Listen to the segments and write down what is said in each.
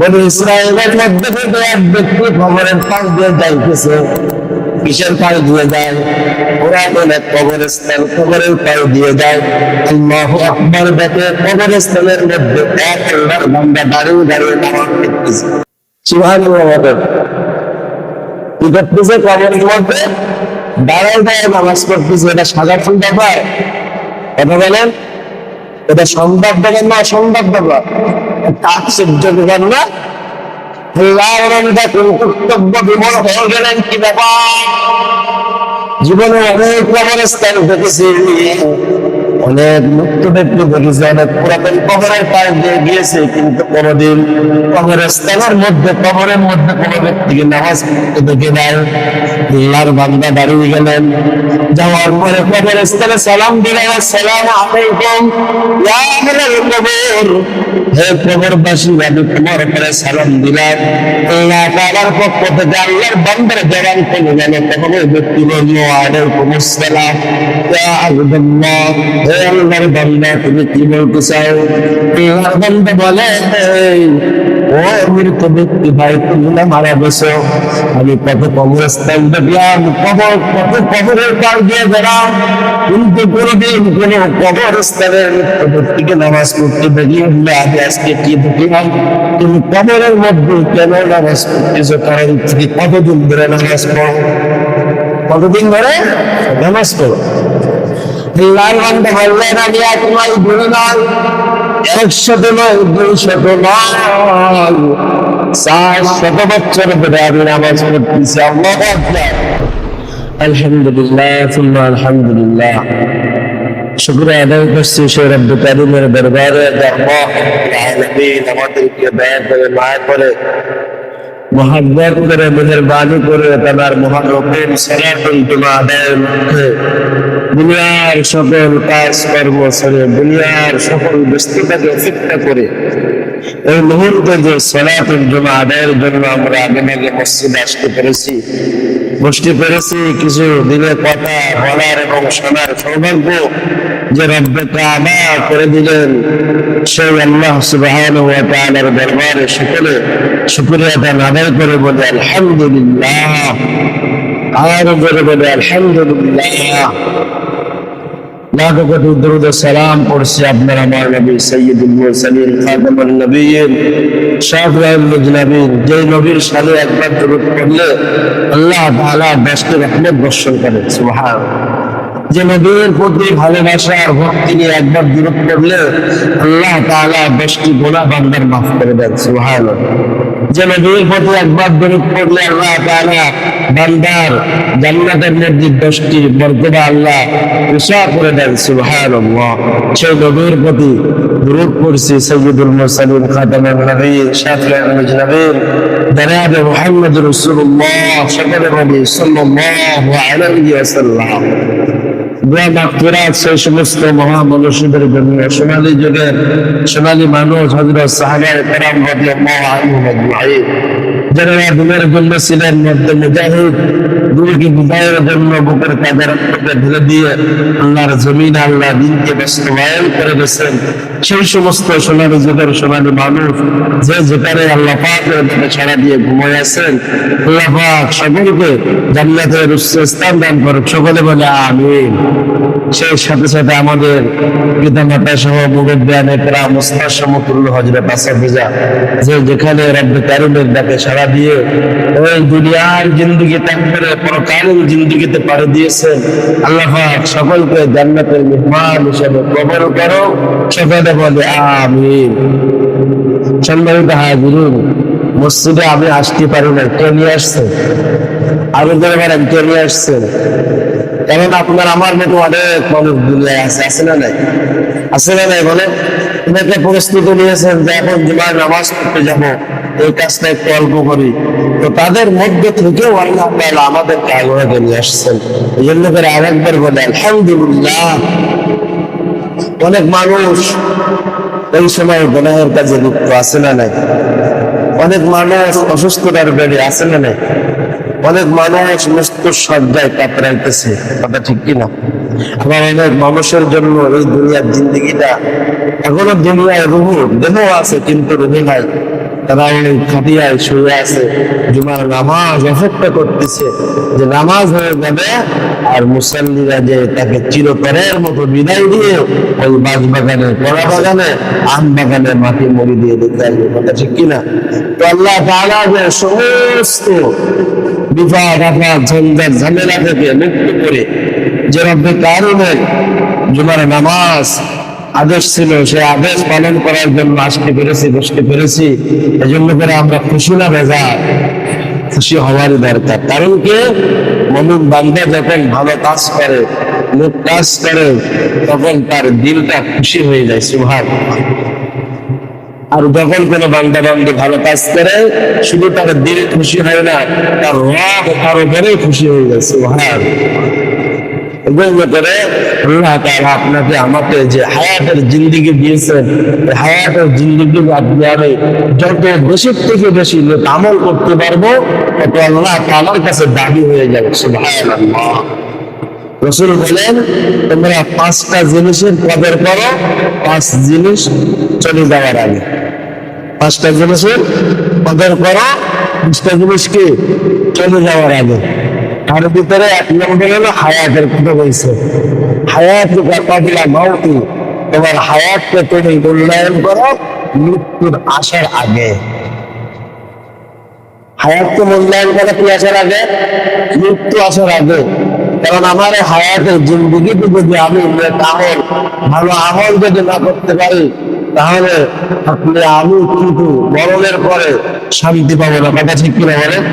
বনি ইসরায়েলের মধ্যে থেকে এক ব্যক্তি কবরের পাশ দিয়ে যাইতেছে। কিসের পাশ দিয়ে যায়? ওরা বলে কবরস্থান, কবরের পাশ দিয়ে যায়। আল্লাহু আকবার দেখে কবরস্থানের মধ্যে এক আল্লাহর বান্দা দাঁড়িয়ে দাঁড়িয়ে নামাজ পড়তেছে। সুবহানাল্লাহ বলেন। কি করতেছে? কবরের মধ্যে দাঁড়ায় দাঁড়িয়ে নামাজ পড়তেছে। এটা সাধারণ ব্যাপার? কথা বলেন, এটা সম্ভব ব্যাপার না অসম্ভব ব্যাপার? আশ্চর্য ব্যাপার না? কর্তব্য বিমল হয়ে গেলেন কি ব্যাপার? জীবনে অনেক কবরস্থান দেখেছি, অনেক মুক্ত ব্যক্তি দেখেছি, অনেক পুরাতন কবরের পাশ দিয়ে গিয়েছে, কিন্তু কোনোদিন কবরস্থানের মধ্যে কবরের মধ্যে কোনো ব্যক্তিকে নামাজ পড়তে দেখে নাই। আল্লাহর বান্দা দাঁড়িয়ে গেলেন, যাওয়ার পরে কবরস্থানে সালাম দিলেন, আসসালামু আলাইকুম ইয়া আহলাল কবর। হে কবরবাসী, আমি তোমার উপরে সালাম দিলাম। আল্লাহ তাআলার পক্ষ থেকে আল্লাহর বান্দার জবান খুলে গেল, তখন ওই ব্যক্তি বলল, ওয়ালাইকুম আসসালাম ইয়া আব্দুল্লাহ। হে আল্লাহর বান্দা, তুমি কি বলতে চাও? আল্লাহর বান্দা বলে, ও মৃত ব্যক্তি ভাই, তুমি না মারা গেছো, আমি কত কবরস্থান দেখলাম, কত কবরের পাশ দিয়ে গেলাম, কিন্তু কোনোদিন কোনো কবরস্থানের ব্যক্তিকে নামাজ পড়তে দেখি। আমি আজকে কি দেখলাম, তুমি কবরের মধ্যে কেন নামাজ পড়তেছো? কারণ তুমি কতদিন ধরে নামাজ পড়ো? কতদিন ধরে নামাজ পড়ো? আল্লাহর বান্দা বললেন, আমি তোমায় বলে নাই, 100 নয়, 200 নয়, 400 বছর ধরে আমি নামাজ পড়তেছি। আল্লাহু আকবার। আলহামদুলিল্লাহ, সুম্মা আলহামদুলিল্লাহ। শুকর আদায় করছি সেই রব্বুল কারীমের দরবারে, আল্লাহ আলামিন আমাদেরকে দয়া করে, মায়া করে, মহব্বত করে, মেহেরবানি করে তার মহারকম সালাতুল জুমা আদায়ের মধ্যে দুনিয়ার সকল কাজ কর্ম ছেড়ে, দুনিয়ার সকল ব্যস্ততাকে উপেক্ষা করে এই মুহূর্তে যে সালাতুল জুমা আদায়ের জন্য আমরা আগে মসজিদে আসতে পেরেছি, বসতে পেরেছি, কিছু দিনের কথা বলার এবং শোনার সৌভাগ্য যে রব্বে কাবা করে দিলেন, সেই আল্লাহ সুবহানাহু ওয়া তাআলার দরবারে সকলে শুকরিয়া আদায় করে বলে আলহামদুলিল্লাহ। আর বলে বলে আলহামদুলিল্লাহ। লাখো কোটি দরুদ ও সালাম পড়ছি আপনার আমার নবী সাইয়্যিদুল মুরসালিন খাতামুন নবিয়্যিন শাফিউল মুজনাবিন, যে নবীর সাথে একবার দরুদ পড়লে আল্লাহ তাআলা 10টি রহমত বর্ষণ করেন। সুবহানাল্লাহ। যে নবীর প্রতি ভালোবাসা আর ভক্তি নিয়ে একবার দরুদ পড়লে আল্লাহ তাআলা 10টি গুনাহ বান্দার মাফ করে দেন। সুবহানাল্লাহ। যে নবীর প্রতি একবার দরুদ পড়লে আল্লাহ তাআলা বান্দার জান্নাতের মধ্যে 10টি মর্তবা আল্লাহ উঁচা করে দেন। সুবহানাল্লাহ। সেই নবীর প্রতি দরুদ পড়ছি সাইয়্যিদুল মুরসালিন খাতামুন নবিয়্যিন শাফিউল মুজনাবিন জনাবে মুহাম্মদুর রাসূলুল্লাহ সাল্লাল্লাহু আলাইহি ওয়াসাল্লাম। সেই সমস্ত মহামনুষ্যদের জন্য সোনালী যুগের সোনালী মানুষ হযরত সাহাবায়ে কেরাম রাদিয়াল্লাহু আনহুম আজমাইন, যারা দিনের জন্য ছিলেন মধ্যে মুজাহিদ, দুনিয়াকে বিজয়ের জন্য বুকের কাঁধে রক্তকে ঢেলে দিয়ে আল্লাহর জমিন আল্লাহ দিনকে বাস্তবায়ন করে গেছেন, সেই সমস্ত সোনালী যুগের সোনালী মানুষ যে যেখানে আল্লাহ পাকের দিকে ছাড়া দিয়ে ঘুমিয়ে আছেন, আল্লাহ পাক সকলকে জান্নাতের উচ্চ স্থান দান করুক। সকলে বলে আমিন। সেই সাথে সাথে আমাদের পিতামাতা সহ মুরব্বিয়ান একরাম মুস্তাশ সমতুল্য হযরত আসাদিজা, যে যেখানে রব্বে কারীমের ডাকে সাড়া দিয়ে ওই দুনিয়ার জিন্দেগি ত্যাগ করে পরকালীন জিন্দেগিতে পাড়ি দিয়েছেন, আল্লাহ পাক সকলকে জান্নাতের মেহমান হিসেবে কবুল করো। সকলে বলে আমিন। সম্মানিত হাজিরিন, মসজিদে আমি আসতে পারি না, কে নিয়ে আসছে? আরো যারা বলেন কে নিয়ে আসছেন? কারণ আপনার আমার মতো অনেক মানুষ দুনিয়ায় আছে, আছে না নাই? আছে না নাই? বলে একটা পরিস্থিতি নিয়েছেন যে এখন জুমার নামাজ পড়তে যাবো, এই কাজটা একটু অল্প করি, তো তাদের মধ্যে থেকেও আল্লাহ তাআলা আমাদেরকে আগ্রহে নিয়ে আসছেন। এই জন্য করে আরেকবার বলে আলহামদুলিল্লাহ। অনেক মানুষ এই সময় গুনাহের কাজে লিপ্ত, আছে না নাই? অনেক মানুষ অসুস্থতার বেড়ে, আছে না নাই? অনেক মানুষ মৃত্যুর সজ্জায় কাতরাইতেছে, কথা ঠিক কিনা? আবার অনেক মানুষের জন্য এই দুনিয়ার জিন্দেগিটা এখনো দুনিয়ায় রুহু দেহ আছে কিন্তু রুহু নাই। তারা ওই খাটিয়ায় শুয়ে আছে, জুমার নামাজ অপেক্ষা করতেছে যে নামাজ হয়ে যাবে আর মুসল্লিরা যে তাকে চিরতরের মতো বিদায় দিয়ে ওই বাগ বাগানে, কলা বাগানে, আম বাগানে মাটি মরি দিয়ে দিতে আসবে। কথা ঠিক কিনা? তো আল্লাহ তাআলা যে সমস্ত বিপদ আপদ ঝঞ্ঝাট ঝামেলা থেকে মুক্ত করে যে রব্বে কারণের জুমার নামাজ আদেশ ছিল, সে আদেশ পালন করার জন্য আসতে পেরেছি, বসতে পেরেছি, এজন্য করে আমরা খুশি না বেজার? খুশি হওয়ারই দরকার। কারণ কি, মুমিন বান্দা যখন ভালো কাজ করে, নেক কাজ করে, তখন তার দিলটা খুশি হয়ে যায়। সুবহানাল্লাহ। আর যখন কোনো বান্দা বান্দি ভালো কাজ করে, শুধু তার দিল খুশি হয় না, তার রব তার উপরেই খুশি হয়ে যায়। সুবহানাল্লাহ। আল্লাহ তাআলা আপনাকে আমাকে যে হায়াতের জিন্দেগি দিয়েছেন, হায়াতের জিন্দেগি আপনি আমি যত বেশি থেকে বেশি আমল করতে পারবো, তত আল্লাহ তাআলার কাছে দাবি হয়ে যাবে। সুবহানাল্লাহ। রাসূল বলেন, তোমরা পাঁচটা জিনিসের কদর করো 5 জিনিস চলে যাওয়ার আগে। পাঁচটা জিনিসের কদর করো, 5টা জিনিস কি চলে যাওয়ার আগে। তার ভিতরে 1 নম্বর হলো হায়াতের কথা বলছে। হায়াত কাবিলা মাউতি, তোমার হায়াতকে তুমি মূল্যায়ন করো মৃত্যুর আসার আগে। হায়াতকে মূল্যায়ন করো কি আসার আগে? মৃত্যু আসার আগে। কারণ আমার হায়াতের জিন্দেগিতে যদি আমি আমল, ভালো আমল যদি না করতে পারি, তাহলে আমি কিন্তু মরণের পরে শান্তি পাবো না। কথা ঠিক কিনা বলেন?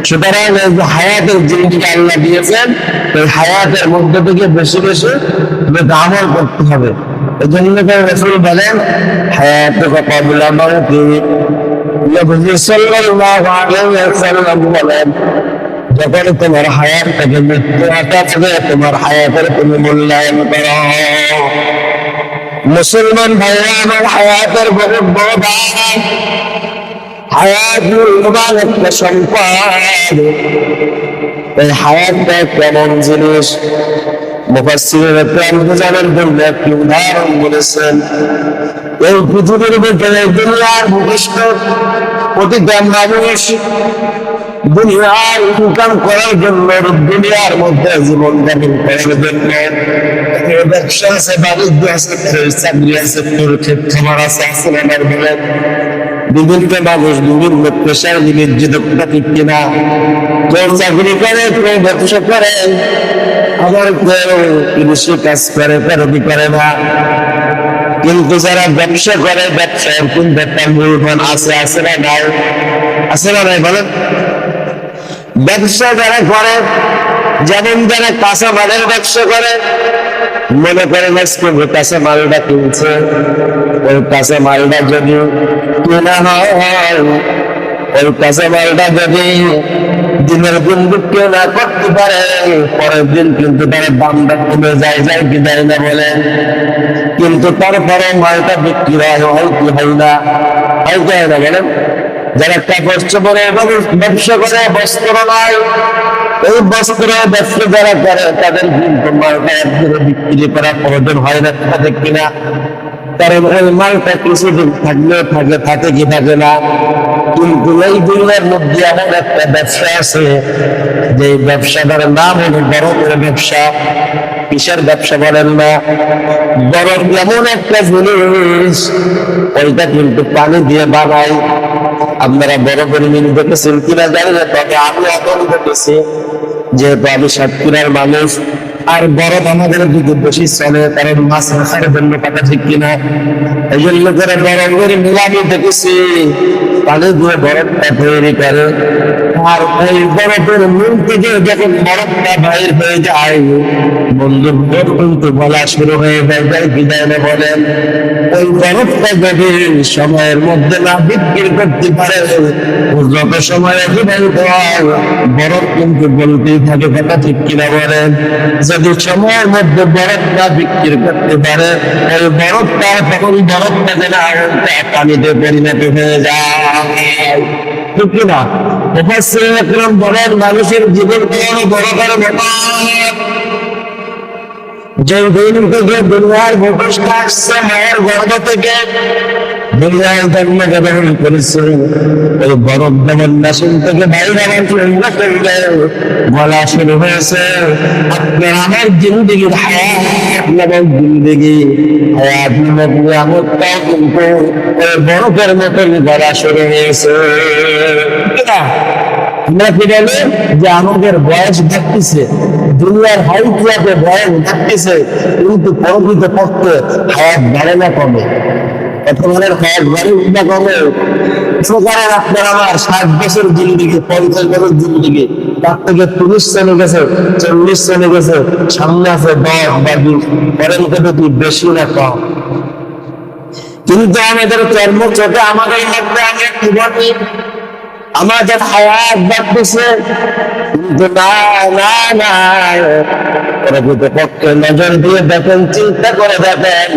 সুতরাং হায়াতের জিন্দেগি আল্লাহ দিয়েছেন, ওই হায়াতের মধ্যে থেকে বেশি বেশি আমল করতে হবে। এই জন্য রাসূল বলেন, হায়াতুকা ক্বাবলা মাউতিক। নবী সাল্লাল্লাহু আলাইহি ওয়াসাল্লাম বলেন, যখন তোমার হায়াত থেকে মৃত্যু আসবে, তোমার হায়াতের তুমি মূল্যায়ন করো। মুসলমান ভাইরা আমার, হায়াতের বহুত বড় দাম। হায়াত মূল্যবান একটা সম্পদ। এই হায়াতটা কেমন জিনিস, মুফাসসিররা কেমন জানার জন্য একটি উদাহরণ বলেছেন। এই পৃথিবীর ভিতরে দুনিয়ার ভূপৃষ্ঠ প্রতিটা মানুষ দুনিয়ার ইনকাম করার জন্য, দুনিয়ার মধ্যে জীবন যাপন করার জন্য ব্যবসা আছে, বাণিজ্য আছে, চাকরি আছে, খাবার আছে, আমার বলেন বিভিন্ন মানুষ বিভিন্ন পেশার নিয়োজিত। ঠিক কিনা? কেউ চাকরি করে, কেউ ব্যবসা করে, আবার কেউ কৃষি কাজ করে, কেউ করে না। কিন্তু যারা ব্যবসা করে, ব্যবসার কিন্তু একটা মূলধন আছে, আছে না নাই? আছে না নাই বলেন? ব্যবসা যারা করে, যেমন যারা কাঁচা মালের ব্যবসা করে, মনে করেন আজকে কাঁচা মালটা কিনছে, ওই কাঁচা মালটা যদি কেনা হয়, ওই কাঁচা মালটা যদি দিনের দিন বিক্রি না করতে পারে, পরের দিন কিন্তু তার দামটা কমে যায়, যায় কি যায় না বলেন? কিন্তু তারপরে মালটা বিক্রি হয় কি হয় না? হয় কি হয় না বলেন? যারা কাপড় চোপড়ে ব্যবসা করে, বস্ত্র নয়, এই বস্ত্র ব্যবসা যারা করে, তাদের কিন্তু মালটা একদিনে বিক্রি করা প্রয়োজন হয় না। তাদের কিনা? কারণ ওই মালটা কিছুদিন থাকলেও থাকে, থাকে কি থাকে না। কিন্তু এই দুনিয়ার মধ্যে এমন একটা ব্যবসা আছে, যে ব্যবসাটার নাম হলো বরফের ব্যবসা। কিসের ব্যবসা বলেন না? বরফ এমন একটা জিনিস, ওইটা কিন্তু পানি দিয়ে বানায়। আপনারা বরফের মিল দেখেছেন কিনা জানি না, তবে আমি এখন দেখেছি, যেহেতু আমি সাতক্ষীরার মানুষ। আর বরফ আমাদের দিকে বেশি চলে, কারণ মাছ রাখার জন্য। কথা ঠিক কিনা? এই জন্য করে বরফের মিল আমি দেখেছি, পানি দিয়ে বরফটা তৈরি করে। আর ওই বরফের মিল থেকে যখন বরফটা বাইর হয়ে যায়, বন্ধুর ভোট কিন্তু বলা শুরু হয়ে যায়, বিদায় না বলেন? ওই বরফটা যদি সময়ের মধ্যে না বিক্রি করতে পারে, যত সময় অতিবাহিত হয়, বরফ কিন্তু বলতেই থাকে। কথা ঠিক কিনা বলেন? যদি সময়ের মধ্যে বরফ না বিক্রি করতে পারে, ওই বরফটা তখন বরফটা যেন পানিতে পরিণত হয়ে যায়। ঠিক কিনা? মুফাসসিরিন একরাম বলেন, মানুষের জীবন বড় বড় ব্যাপার। যে দিন থেকে দুনিয়ার ভূপৃষ্ঠে আসছে মায়ের গর্ভ থেকে দুনিয়ায় জন্ম গ্রহণ করেছে, ওই বরফ যেমন মেশিন থেকে বাইরে বলা শুরু হয়েছে, আপনার আমার জিন্দিগির হায়াত নামক জিন্দিগি, হায়াত নামক নিয়ামতটাও কিন্তু ওই বরফের মতন বলা শুরু হয়েছে। আমরা কি বলি যে আমাদের বয়স বাড়তেছে, দুনিয়ার হাইটে বয়স বাড়তেছে, কিন্তু প্রকৃত পক্ষে হায়াত বাড়ে না কমে। বর্তমানের হায়াত বাড়ে না কমে। প্রকারের আপনার আমার 60 বছর জিন্দিগি, 50 বছর জিন্দিগি, তার থেকে 30 চলে গেছে, 40 চলে গেছে, সামনে আছে 10 বা 20, পরের থেকে তুই বেশি না কম। কিন্তু আমাদের কর্ম চোখে আমাদের মধ্যে আমি কি বলি, আমাদের হায়াত বাড়তেছে, কিন্তু না না না, প্রকৃতপক্ষে নজর দিয়ে দেখেন, চিন্তা করে দেখেন,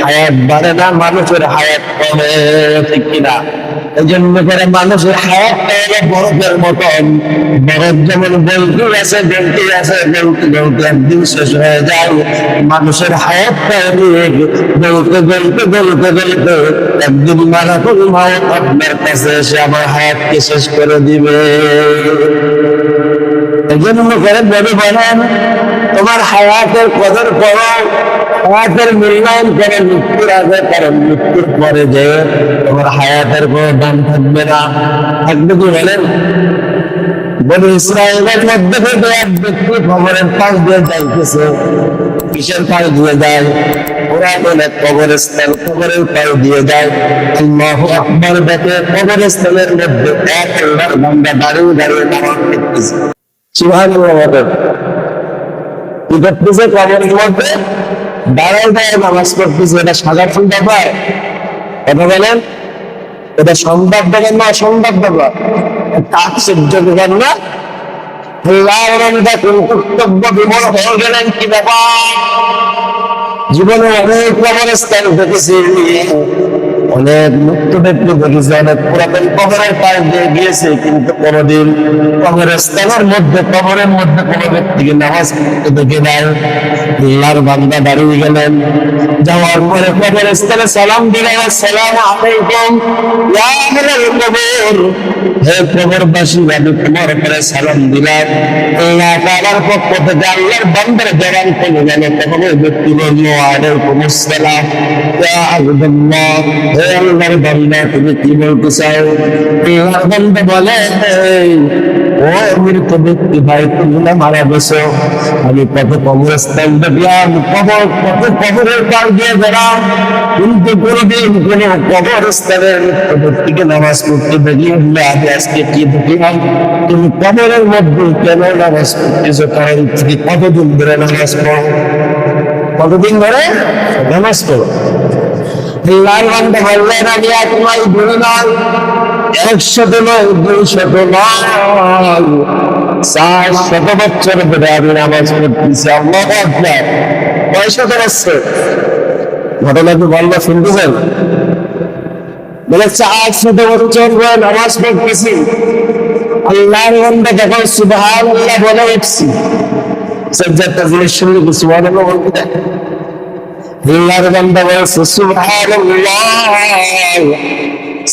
হায়াত বাড়ে না, মানুষের হায়াত কমে, ঠিক কিনা? এই জন্য করে মানুষের হায়াতটা হলো বরফের মতন। বরফ যেমন গলতে আছে গলতে আছে গলতে গলতে একদিন শেষ হয়ে যায়, মানুষের হায়াতটা গলতে গলতে গলতে গলতে একদিন মারাত্মক মায়াত আপনার কাছে এসে আমার হায়াতকে শেষ করে দিবে। এই জন্য করে বলেন, তোমার হায়াতের কদর করো, হায়াতের মূল্যায়ন করে মৃত্যুর আগে, কারণ মৃত্যুর পরে যে তোমার হায়াতের কোনো দাম থাকবে না। থাকবে কি বলেন? বলে ইসরায়েলের মধ্যে থেকে এক ব্যক্তি খবরের পাশ দিয়ে যাইতেছে। কিসের পাশ দিয়ে যায়? ওরা বলে কবরস্থান, কবরের পাশ দিয়ে যায়। আল্লাহু আকবার দেখে কবরস্থানের মধ্যে এক আল্লাহর বান্দা দাঁড়িয়ে দাঁড়িয়ে নামাজ পড়তেছে। সুবহানাল্লাহ বলেন। কি করতেছে? কবরের মধ্যে দাঁড়ায় দাঁড়ায় নামাজ পড়তেছে। এটা সাধারণ ব্যাপার? কথা বলেন, এটা সম্ভব ব্যাপার না অসম্ভব ব্যাপার? আশ্চর্য ব্যাপার না? কর্তব্য বিমল হয়ে গেলেন, কি ব্যাপার? জীবনে অনেক কবরস্থান দেখেছি, অনেক মুক্ত ব্যক্তি দেখেছি, অনেক পুরাতন কবরের পাশ দিয়ে গিয়েছে, কিন্তু কোনোদিন কবরস্থানের মধ্যে, কবরের মধ্যে কোনো ব্যক্তিকে নামাজ পড়তে দেখে নাই। আল্লাহর বান্দা দাঁড়িয়ে গেলেন, যাওয়ার পরে কবরস্থানে সালাম দিলেন, আসসালামু আলাইকুম ইয়া আহলাল কবর, হে কবরবাসী, আমি তোমার উপরে সালাম দিলাম। আল্লাহ তাআলার পক্ষ থেকে আল্লাহর বান্দার জবান খুলে গেল, তখন ওই ব্যক্তি বলল, ওয়ালাইকুম আসসালাম ইয়া আব্দুল্লাহ, হে আল্লাহর বান্দা, তুমি কি বলতে চাও? আল্লাহর বান্দা বলে, ও মৃত ব্যক্তি ভাই, তুমি না মারা গেছো, আমি কত কবরস্থান দেখলাম, কত কবরের পার দিয়ে গেলাম, কিন্তু কোনোদিন কোনো কবরস্থানের ব্যক্তিকে নামাজ পড়তে দেখি না। আমি আজকে কি দেখলাম, তুমি কবরের মধ্যে কেন নামাজ পড়তেছো? কারণ তুমি কতদিন ধরে নামাজ পড়ো? কতদিন ধরে নামাজ পড়ো? আল্লাহর বান্দা বললেন, আমি এক নয়, দুই নয়, 100 নয়, 200 নয়, 400 বছর ধরে আমি নামাজ পড়তেছি। আল্লাহু আকবার। কয়শত বছর? ঘটনা কি বলবো, শুনতেছেন? বলে 400 বছর ধরে নামাজ পড়তেছি। আল্লাহর বান্দা যখন সুবহানাল্লাহ বলে উঠছি, সাজ্জাদটা জিনিস শুনলে কি সুবহানাল্লাহ বলতে? আল্লাহর বান্দা বলছে, সুবহানাল্লাহ,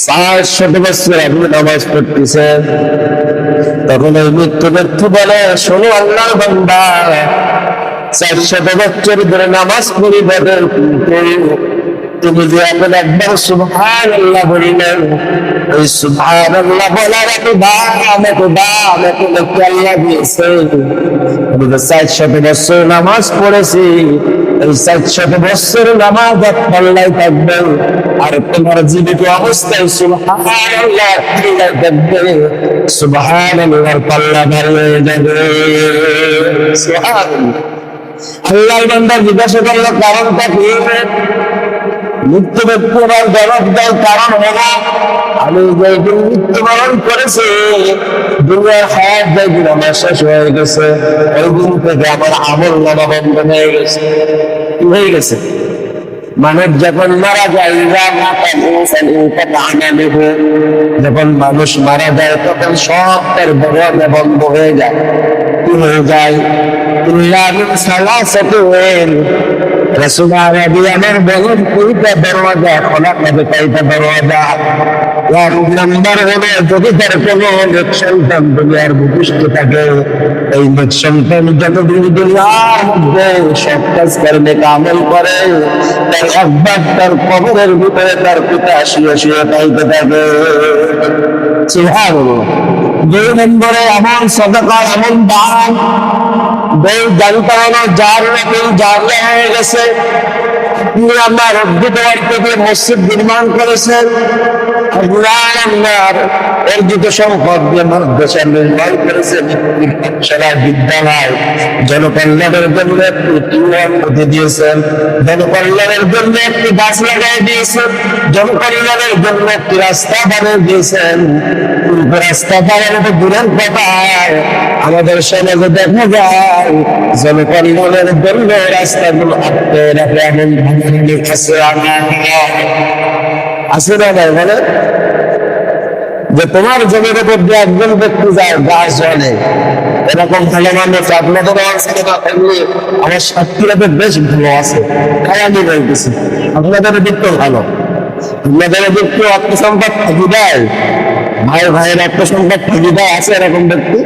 400 বছর আপনি নামাজ পড়তেছেন। তখন ওই মৃত্যু ব্যক্তি বলে, শোনো আল্লাহর বান্দা, 400 বছর ধরে নামাজ পড়ি বদল, তুমি যে এখন একবার সুবহানাল্লাহ বলিলেন, ওই সুবহানাল্লাহ বলার এত দাম, এত দাম, এত লোককে আল্লাহ দিয়েছে। আমি তো 400 বছর নামাজ পড়েছি, এই 400 বছর নামাজ এক পাল্লাই থাকবে, আর তোমার জীবিত অবস্থায় সুবহানাল্লাহ থাকবে, সুবহানাল্লাহর পাল্লা ভার হয়ে যাবে। সুবহানাল্লাহ। আল্লাহর বান্দা জিজ্ঞাসা করলো, কারণটা কি? মৃত্যু ব্যক্তির জবাব দেয়, কারণ হলো আমি যেদিন মৃত্যুবরণ করেছি, দুনিয়ার হায়াত যেদিন আমার শেষ হয়ে গেছে, ওই দিন থেকে আমার আমল নামা বন্ধ হয়ে গেছে। কি হয়ে গেছে? মানুষ যখন মারা যায়, যখন মানুষ মারা যায়, তখন সব তার বন্ধ হয়ে যায়। কি হয়ে যায়? ইল্লা মিন সালাসাতিন রাসূল আরবি আমার বলেন কয়টা দরওয়াজা খোলা হবে, কয়টা দরওয়াজা? এক নম্বর হলো যদি তার কোনো নেক সন্তান দুনিয়ার ভূমিষ্ঠ থাকে, এই নেক সন্তান যতদিন দুনিয়ার মধ্যে সৎ কাজ করে, নেক আমল করে, তার একবার তার কবরের ভিতরে তার পিতা শুয়ে শুয়ে পাইতে থাকে। সুবহানাল্লাহ। দুই নম্বরে এমন সাদাকা, এমন দান, বই জানতে হলো যার নাকি জারিয়া হয়ে গেছে। আপনি আমার অর্জিত থেকে মসজিদ নির্মাণ করেছেন, আপনার অর্জিত সম্পদ দিয়ে মাদ্রাসা নির্মাণ করেছেন, সারা বিদ্যালয় জনকল্যাণের জন্য একটি টিউবওয়েল পুঁতে দিয়েছেন, জনকল্যাণের জন্য একটি গাছ লাগাই দিয়েছেন, জনকল্যাণের জন্য একটি রাস্তা বানিয়ে দিয়েছেন। রাস্তা বানানো দূরের কথা, আমাদের সমাজে দেখা যায় জনকল্যাণের জন্য রাস্তাগুলো আটকে রাখে এমন আছে না নাই? মানে যে তোমার জমির উপর দিয়ে একজন ব্যক্তি যায়, গাছ জলে, এরকম ভালো মানুষ আপনাদের অঞ্চলে না থাকলে আমার সাক্ষীরাতে বেশ ভালো আছে। তাই আমি বলতেছি আপনাদের দিকটাও ভালো, আপনাদের দিকটা আত্মসম্পদ থাকি দেয়, ভাই ভাইয়ের আত্মসম্পদ থাকি দেয়। আছে এরকম ব্যক্তি,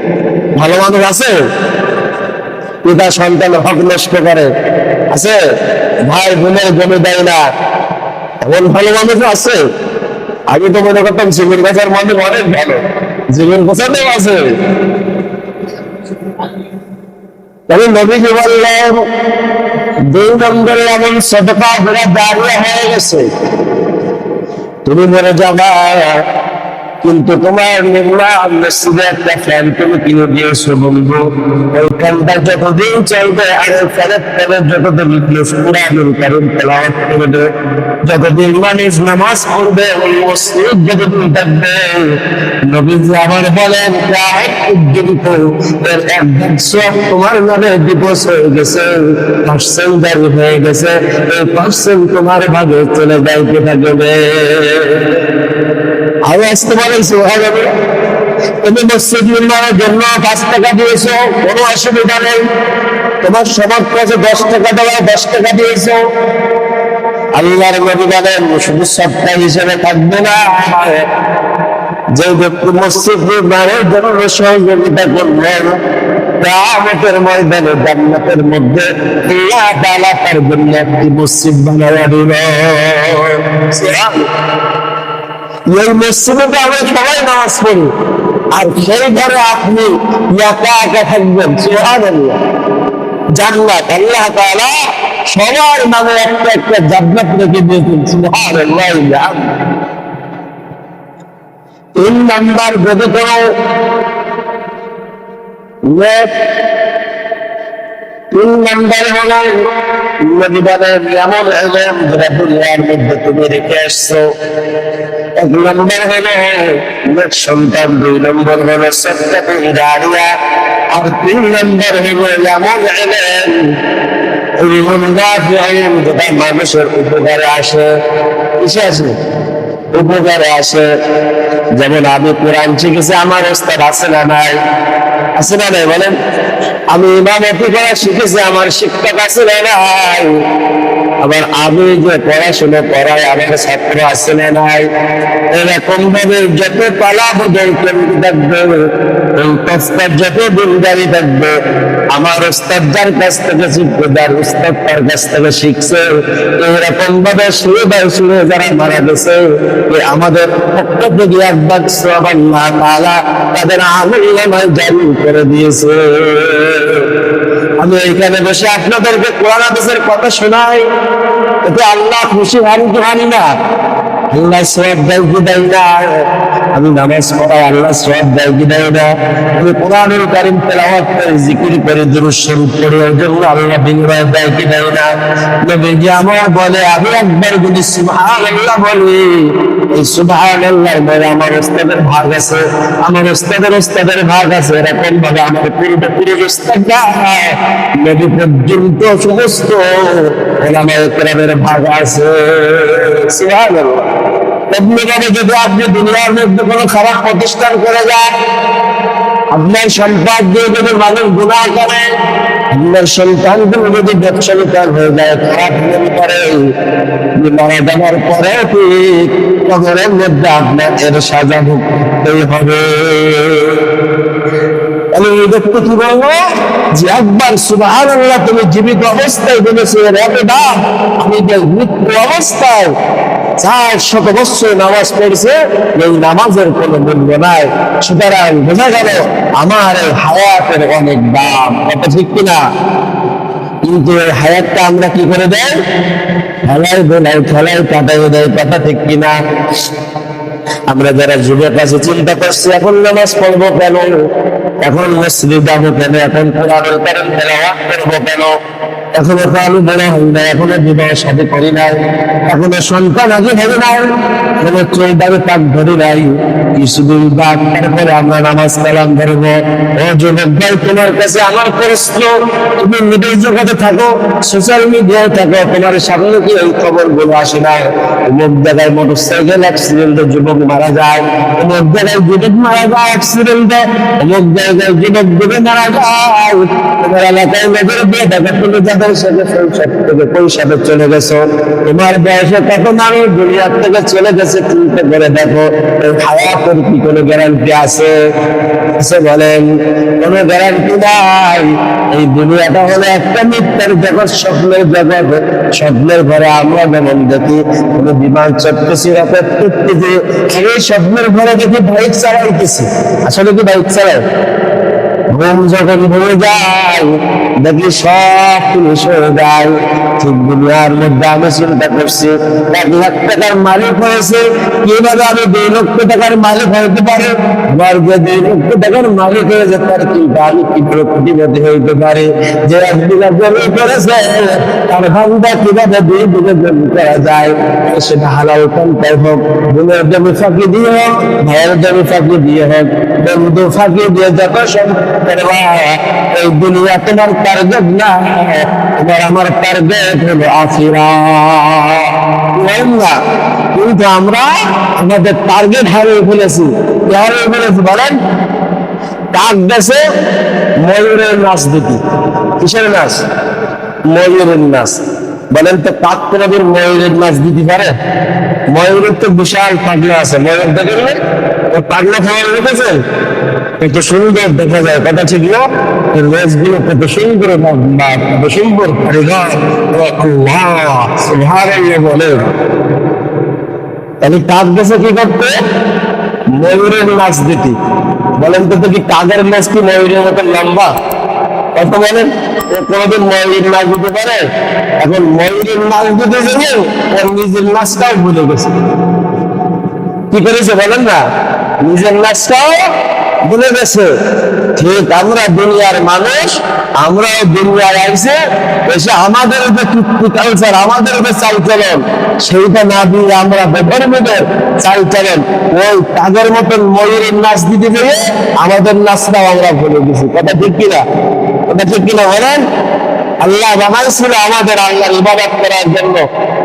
ভালো মানুষ আছে? পিতা সন্তান হক নষ্ট করে, আছে? ভাই বোনের জমি দেয় না, এমন ভালো মানুষ আছে? আমি তো মনে করতাম জীবন গাছের মানুষ অনেক ভালো, জীবন গোছাতেও আছে। তবে নবীজি বললেন দুই নম্বরে এমন সদকা ঘোরা দাঁড়িয়ে হয়ে গেছে, তুমি মরে যাবা কিন্তু তোমার নির্মাণ মসজিদে একটা ফ্যান তুমি কিনে দিয়েছো বন্ধু, ওই ফ্যানটা যতদিন চলবে আর ফ্যানের তলে যতদিন কুরআনুল কারীম তেলাওয়াত করবে, যতদিন মানুষ নামাজ পড়বে, ওই মসজিদ যতদিন থাকবে, নবীজি আমার বলেন কিয়ামত পর্যন্ত এর একদিন সব তোমার নামে দিবস হয়ে গেছে, পার্সেন্টারি হয়ে গেছে, এই পার্সেন্ট তোমার ভাগে চলে যাইতে থাকবে। আমি আসতে পারেন সুবহানাল্লাহ। তুমি মসজিদ নির্মাণের জন্য 5 টাকা দিয়েছো, কোনো অসুবিধা নেই। তোমার সমাজ কাছে 10 টাকা দেওয়া, 10 টাকা দিয়েছো। আল্লাহর নবী বলেন শুধু সদকা হিসেবে থাকবে না, যে ব্যক্তি মসজিদ নির্মাণের জন্য সহযোগিতা করবেন, কিয়ামতের ময়দানে জান্নাতের মধ্যে আল্লাহ তাআলা তার জন্য একটি মসজিদ বানায়া দিবেন। এই মসজিদে আমরা সবাই নামাজ পড়ি, আর সেই ঘরে আপনি একা একা থাকবেন। সুবহানাল্লাহ। জান্নাত আল্লাহ তাআলা সবার নামে একটা একটা জান্নাত রেখে দিয়েছেন। সুবহানাল্লাহ। 3 নাম্বার যদি কোনো তিন নম্বর হলো নবী বলেন এমন ইলম যেটা দুনিয়ার মধ্যে তুমি রেখে আসছো। 1 নম্বর হলো নেক সন্তান, 2 নম্বর হলো সাদকাতুল জারিয়া, আর 3 নম্বর হলো এমন ইলম যেটা মানুষের উপকারে আসে। কিসে আসে? উপকারে আসে। যেমন আমি কোরআন শিখেছি, আমার ওস্তাদ আছে না নাই? আছে না নাই বলেন? আমি ইমামতি করা শিখেছি, আমার শিক্ষক আছে না নাই? আবার আমি যে পড়াশোনা করাই, আমার ছাত্র আছে না নাই? এরকম ভাবে যত পালা বদল থাকবে, যত দিনদারি থাকবে, আমার ওস্তাদ যার কাছ থেকে শিখবে, যার ওস্তাদ তার কাছ থেকে শিখছে, এরকম ভাবে শুনে যারা মারা গেছে, আমাদের পক্ষ থেকে একবার সওয়াব আল্লাহ তাআলা তাদের আমলনামায় জারি করে দিয়েছে। আমি এইখানে বসে আপনাদেরকে কোরআন হাদিসের কথা শোনাই, এতে আল্লাহ খুশি হন কি হন না? আল্লাহ সওয়াব দেয় কি দেয় না? আমি নামাজ পড়াই, আল্লাহ সওয়াব দেয় কি দেয় না? আমি কোরআনুল কারীম তেলাওয়াত করি, জিকির করি, দুরূদ শরীফ পড়ি, ওই জন্য আল্লাহ বিনিময় দেয় কি দেয় না? নবীজি আমার বলে আমি একবার যদি সুবহানাল্লাহ বলি, এই সুবহানাল্লাহর মধ্যে আমার ওস্তাদের ভাগ আছে, আমার ওস্তাদের ভাগ আছে। এরকম ভাবে আমার পুরো ওস্তাদরা নবী পর্যন্ত সমস্ত উলামায়ে কেরামের ভাগ আছে। সুবহানাল্লাহ। এমনিভাবে যদি আপনি দুনিয়ার মধ্যে কোনো খারাপ প্রতিষ্ঠান করে যান, আপনার সম্পদ দিয়ে যদি মানুষ গুনাহ করে, আপনার সন্তানগুলো যদি ব্যবসায়িকার হয়ে যায়, খারাপ মনে করে, মারা যাওয়ার পরে ঠিক কবরের মধ্যে আপনার এর সাজা ভোগ করতেই হবে। আমি এই ব্যক্তি কি বলবো যে একবার সুবহানাল্লাহ তুমি জীবিত অবস্থায় বলেছো আমি মৃত্যু অবস্থায় 400 বছর নামাজ পড়ছে, এই নামাজের কোনো মূল্য নাই। সুতরাং বোঝা গেল আমার এই হায়াতের অনেক দাম, এটা ঠিক কিনা? কিন্তু এই হায়াতটা আমরা কি করে দেয়? খেলায় বেলায় খেলায় কাটাই দেয়, কথা ঠিক কিনা? আমরা যারা যুবক আছে চিন্তা করছি এখন নামাজ পড়বো কেন, এখন মসজিদে যাবো কেন, এখন কোরআনুল কারীম তেলাওয়াত করবো কেন, এখনো তো আমি বড় হই না, এখনো বিবাহ শাদী করি নাই, এখনো সন্তান আগে ধরি নাই, এখনো চৌবারে পাক ধরি নাই, কিছুদিন বাদ তারপরে আমরা নামাজ কালাম ধরবো। ও যুবক ভাই, তোমার কাছে আমার প্রশ্ন, তুমি মিডিয়া জগতে থাকো, সোশ্যাল মিডিয়ায় থাকো, তোমার সামনে কি এই খবর গুলো আসে না? অমুক জায়গায় মোটরসাইকেল অ্যাক্সিডেন্টে যুবক মারা যায়, অমুক জায়গায় যুবক মারা যায় অ্যাক্সিডেন্টে, অমুক জায়গায় যুবক ডুবে মারা যায়। তোমার এলাকায় নজর দিয়ে দেখো তুমি যাদের সাথে শৈশব থেকে কৈশোরে চলে গেছো, তোমার বয়সে কত মানুষ দুনিয়ার থেকে চলে গেছে, চিন্তা করে দেখো এই হায়াতের কি কোনো গ্যারান্টি আছে? বলেন, কোনো গ্যারান্টি নাই। এই দুনিয়াটা হলো একটা মিথ্যার জগৎ, স্বপ্নের জগৎ। স্বপ্নের ঘরে আমরা যেমন দেখি কোনো বিমান চড়তেছি, রকেট করতেছি, এই স্বপ্নের ঘরে দেখি বাইক চালাইতেছি, আসলে কি বাইক চালাই? ঘুম যখন ঘুরে যায় দেখি সব পুলিশ হয়ে যায়। ঠিক দুনিয়ার মধ্যে আমি চিন্তা করছি 1 লাখ টাকার মালিক হয়েছে, কিভাবে আমি 2 লক্ষ টাকার মালিক হইতে পারে? বর্গে 2 লক্ষ টাকার মালিক হয়ে যেতে পারে, কিন্তু আমি কিভাবে কোটিপতি হইতে পারে? যে 1 বিঘা জমি করেছে তার ভাগটা কিভাবে 2 বিঘা জমি করা যায়? সেটা হালাল পন্থায় হোক, বোনের জমি ফাঁকি দিয়ে হোক, ভাইয়ের জমি ফাঁকি দিয়ে হোক, বন্ধু ফাঁকি দিয়ে যত এই দুনিয়া তোমার টার্গেট না, তোমার আমার টার্গেট হলো আখিরাত না। কিন্তু আমরা আমাদের টার্গেট হারিয়ে ফেলেছি। হারিয়ে ফেলেছি বলেন? কাক দেশে ময়ূরের নাচ দেখি। কিসের নাচ? ময়ূরের নাচ। বলেন তো কাক কোনদিন ময়ূরের নাচ দিতে পারে? ময়ূরের তো বিশাল পাগলা আছে, ময়ূর দেখেন পাগলা খাওয়ার রেখেছেন, কত সুন্দর দেখা যায়, কথা ঠিক না? রেস গুলো কত সুন্দর, কত সুন্দর বলে। তাহলে কাক দেশে কি করতে? ময়ূরের নাচ দিতে। বলেন তো কি কাকের নাচ কি ময়ূরের মতো লম্বা? কত বলেন? কোনদিন ময়ূরের নাচ দিতে পারে? এখন ময়ূরের নাচ দিতে গেলে ওর নিজের নাচটাও ভুলে গেছে। কি করেছে বলেন না? নিজের নাচটাও ভুলে গেছে। ঠিক আমরা দুনিয়ার মানুষ, আমরা দুনিয়ায় আইছে এসে আমাদের যে কীর্তি কালচার, আমাদের যে চালচলন, সেইটা না দিয়ে আমরা বেধর্মীদের চালচলন ওই তাদের মতন ময়ূরের নাচ দিতে গেলে আমাদের নাচটাও আমরা ভুলে গেছি। কথা ঠিক কিনা? কথা ঠিক কিনা বলেন? আল্লাহ বানাইছিল আমাদের আল্লাহর ইবাদত করার জন্য,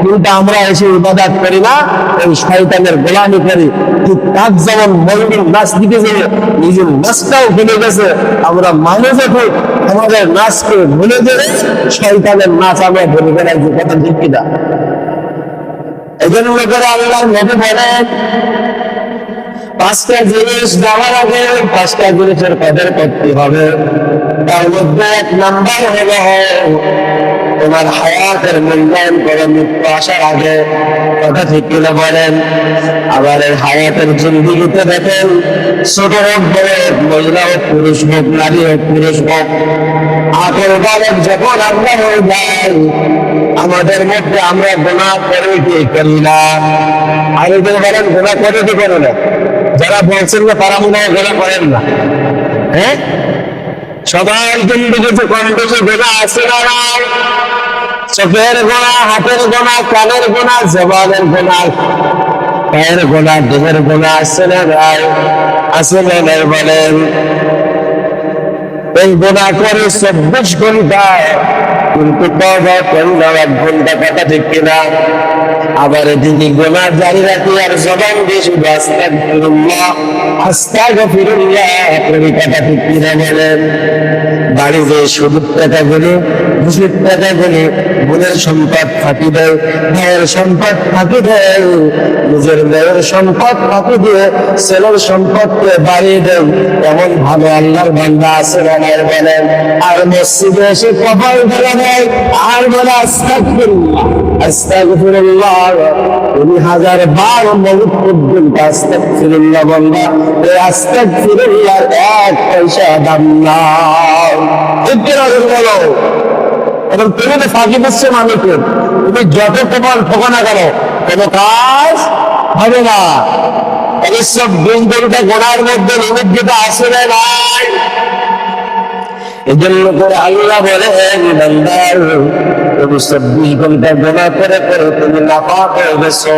কিন্তু আমরা এসে ইবাদত করি না, এই শয়তানের গোলামি করি। ঠিক কাক যেমন ময়ূরের নাচ দিতে গেলে নিজের নাচটাও ভুলে গেছে, আমরা মানুষ ঠিক আমাদের নাচকে ভুলে গেলে শয়তানের নাচ আমরা ভুলে গেলাম। যে কথা ঠিক কিনা? এই জন্য করে আল্লাহর নবী বলেন 5টা জিনিস দেওয়ার আগে 5টা জিনিসের কদর করতে হবে। তার মধ্যে 1 নাম্বার হলো তোমার হায়াতের মূল্যায়ন করে মৃত্যু আসার আগে। কথা ঠিক কিনা বলেন? আবার এই হায়াতের জিন্দিগিতে দেখেন ছোট হোক বড় হোক, মহিলা হোক পুরুষ হোক, নারী হোক পুরুষ হোক, আগের বালক যখন আমরা হয়ে যাই আমাদের মধ্যে আমরা গুনাহ করে কি করি না? আরে বলেন গুনাহ করে কি করে না? যারা বলছেন না তারা মনে হয় গুনাহ করেন না। হ্যাঁ, সবাই কিন্তু কিছু কম বেশি গুনাহ আছে না? চোখের গুনাহ, হাতের গুনাহ, কানের গুনাহ, জবানের গুনাহ, পায়ের গুনাহ, দেহের গুনাহ আছে না ভাই? আছে না? বলেন এই গুনাহ করে 24 ঘন্টা, কিন্তু তওবা করলে 1 ঘন্টা। কথা ঠিক কিনা? আবার এদিকে গুনাহ জারি রাখি আর জবান দিয়ে শুধু আস্তাগফিরুল্লাহ আস্তাগফিরুল্লাহ করি। কথা ঠিক কিনা বলেন? বাড়ি যে সুদের টাকা গুলি, ঘুষের টাকা গুলি, বোনের সম্পদ ফাঁকি দেয়, ভাইয়ের সম্পদ ফাঁকি দেয়, নিজের মেয়ের সম্পদ ফাঁকি দিয়ে ছেলের সম্পদকে বাড়িয়ে দেয়। এমন ভালো আল্লাহর বান্দা আছে না নাই বলেন? আর মসজিদে এসে কপাল ধরে নেয় আর বলে আস্তাগফিরুল্লাহ আস্তাগফিরুল্লাহ। তুমি 1000 বার মৌত পর্যন্ত আস্তাগফিরুল্লাহ বলবা, এই আস্তাগফিরুল্লাহ 1 পয়সা দাম নাই। বলো, এবং তুমি তো ফাঁকি দিচ্ছে মানুষকে, তুমি যত কপাল ঠোকো না কেন কোনো কাজ হবে না। সব 20 গোনার মধ্যে নিমজ্জিত আসলে নাই। এজন্য করে আল্লাহ বলেন, বান্দার তুমি 24 ঘন্টা গোনা করে করে তুমি নাপাক হয়ে গেছো।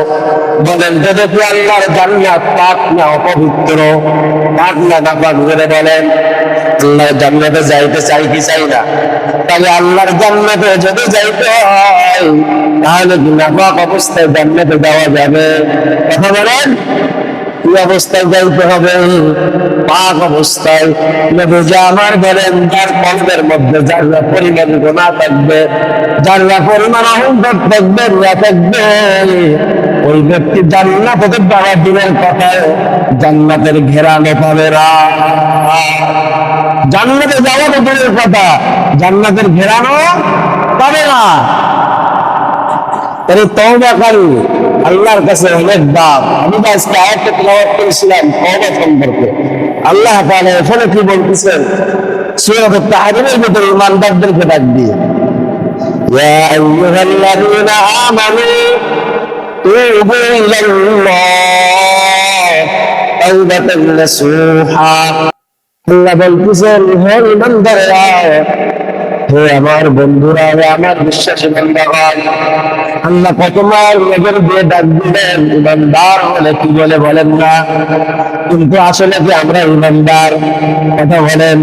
বলেন তো দেখি আল্লাহর জান্নাত পাক না অপবিত্র? পাক না নাপাক? করে বলেন। আল্লাহর জান্নাতে যাইতে চাই কি চাই না? তাহলে আল্লাহর জান্নাতে যদি যাইতে হয় তাহলে কি নাপাক অবস্থায় জান্নাতে যাওয়া যাবে? কথা বলেন। কি অবস্থায় যাইতে হবে? পাক অবস্থায়। নবীজি আমার বলেন, যার কলবের মধ্যে যারা পরিমাণ গুনাহ থাকবে, যারা পরিমাণ অহংকার থাকবে, না থাকবে, ওই ব্যক্তি জান্নাতে যাওয়ার দিনের কথায় জান্নাতের ঘেরানো পাবে না। জান্নাতে যাওয়ার দিনের কথা, জান্নাতের ঘেরানো পাবে না। তাহলে তওবাকারী আল্লাহর কাছে অনেক দাম। আমি আজকে আয়াতটা তেলাওয়াত করেছিলাম তওবা সম্পর্কে। আল্লাহ তাআলা এখানে কি বলতেছেন? সূরা তাহরীমের ভিতরে ঈমানদারদেরকে ডাক দিয়ে, ইয়া আইয়ুহাল্লাযীনা আমানু তুবু ইলাল্লাহ তাওবাতান নাসুহা। আল্লাহ বলতেছেন, হে ঈমানদাররা, হে আমার বন্ধুরা, হে আমার বিশ্বাসী বান্দাগণ, আল্লাহ কতবার নজর দিয়ে ডাক দিলেন। ইমানদার হলে কি বলে বলেন না? কিন্তু আসলে কি আমরা ইমানদার? কথা বলেন।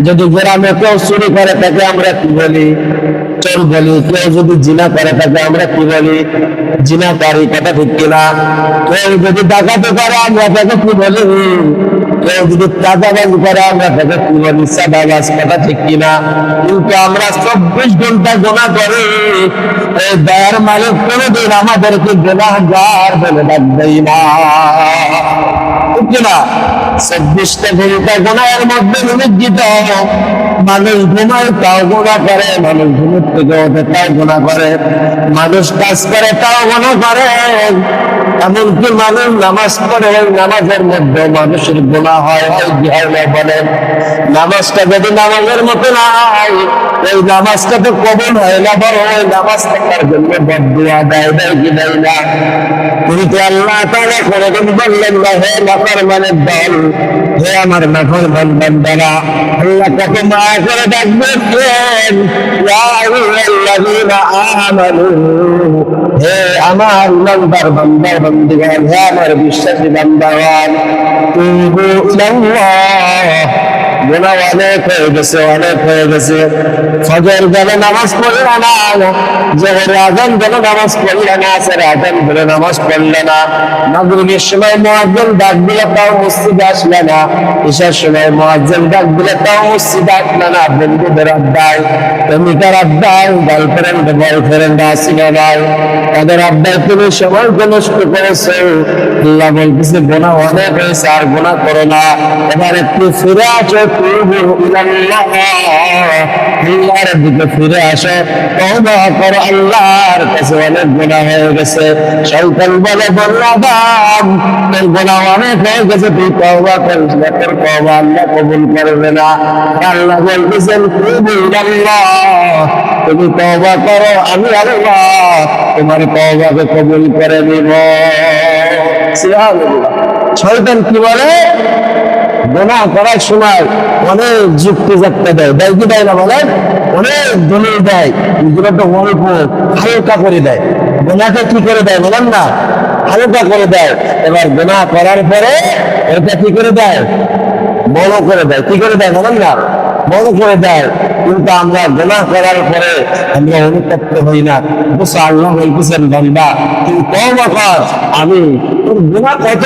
যদি গ্রামে কেউ চুরি করে তাকে আমরা কি বলি? চোর বলি। কেউ যদি জিনা করে তাকে আমরা কি বলি? জিনাকারী। কথা ঠিক কিনা? কেউ যদি ডাকাতি করে আমরা তাকে কি বলি? কেউ যদি চাঁদাবাজি করে আমরা তাকে কি বলি? চাঁদাবাজ। কথা ঠিক কিনা? কিন্তু আমরা 24 ঘন্টা গুনাহ করি, এই দয়ার মালিক কোনদিন আমাদেরকে গুনাহগার বলে ডাক দেয় না। ঠিক কিনা? 24টা ঘন্টা গুনাহের মধ্যে নিমজ্জিত। মানুষ ঘুমায় তাও গুনাহ করে, মানুষ ঘুমের থেকে ওঠে তাও গুনাহ করে, মানুষ কাজ করে তাও গুনাহ করে, এমনকি মানুষ নামাজ পড়ে, নামাজের মধ্যে মানুষের গুনাহ হয়। বলেন, নামাজটা যদি নামাজের মতো না হয়, এই নামাজটা তো কবুল হয় না, বরং ওই নামাজ থাকার জন্য বদদুয়া দেয় কি দেয় না? কিন্তু আল্লাহ তাআলা কোনদিন বললেন না, হে নাফরমানের দল, হে আমার নাফরমান বান্দারা। আল্লাহ কত মায়া করে ডাকবেন, ইয়া আইয়ুহাল্লাযীনা আমানু, হে আমার ইমানদার বান্দা বান্দীগণ, হে আমার বিশ্বাসী বান্দাগণ, তুবু ইলাল্লাহ। গুনাহ অনেক হয়ে গেছে, অনেক হয়ে গেছে। ফজর গেলে নামাজ পড়লে না, জোহরের আযান গেলে নামাজ পড়লে না, আসরের আযান গেলে নামাজ পড়লে না, মাগরিবের সময় মুয়াজ্জিন ডাক দিলে তাও মসজিদে আসলে না, ইশার সময় মুয়াজ্জিন ডাক দিলে তাও মসজিদে আসলে না। বন্ধুদের আড্ডায়, প্রেমিকার আড্ডায়, গার্লফ্রেন্ড বয়ফ্রেন্ড আসি না নাই, তাদের আড্ডায় তুমি সময়কে নষ্ট করেছো। আল্লাহ বলতেছে, গুনাহ অনেক হয়েছে, আর গুনাহ করো না। এবার একটু ফিরে আসো, আল্লাহর দিকে ফিরে আসো, তওবা করো। আল্লাহর কাছে অনেক গুনাহ হয়ে গেছে। শয়তান বলে, বললাম তোর গুনাহ অনেক হয়ে গেছে, তুই তওবা করিস না, তোর তওবা আল্লাহ কবুল করবে না। আল্লাহ বলতেছেন, তুবু ইলাল্লাহ, তুমি তওবা করো, আমি আল্লাহ তোমার তওবাকে কবুল করে নিব। সুবহানাল্লাহ। শয়তান কি বলে? গুনাহ করার সময় অনেক যুক্তি যাত্রা দেয়, দেয় কি দেয় না বলেন? অনেক দলিল দেয়, এগুলো তো অল্প হালকা করে দেয়। গুনাহকে কি করে দেয় বলেন না? হালকা করে দেয়। এবার গুনাহ করার পরে এটা কি করে দেয়? বড় করে দেয়। কি করে দেয় বলেন না? বড় করে দেয়, কিন্তু আমরা গুনাহ করার পরে আমরা অনুতপ্ত হই না। অথচ আল্লাহ বলতেছেন, বান্দা তুই তওবা কর, আমি তোর গুনাহ কত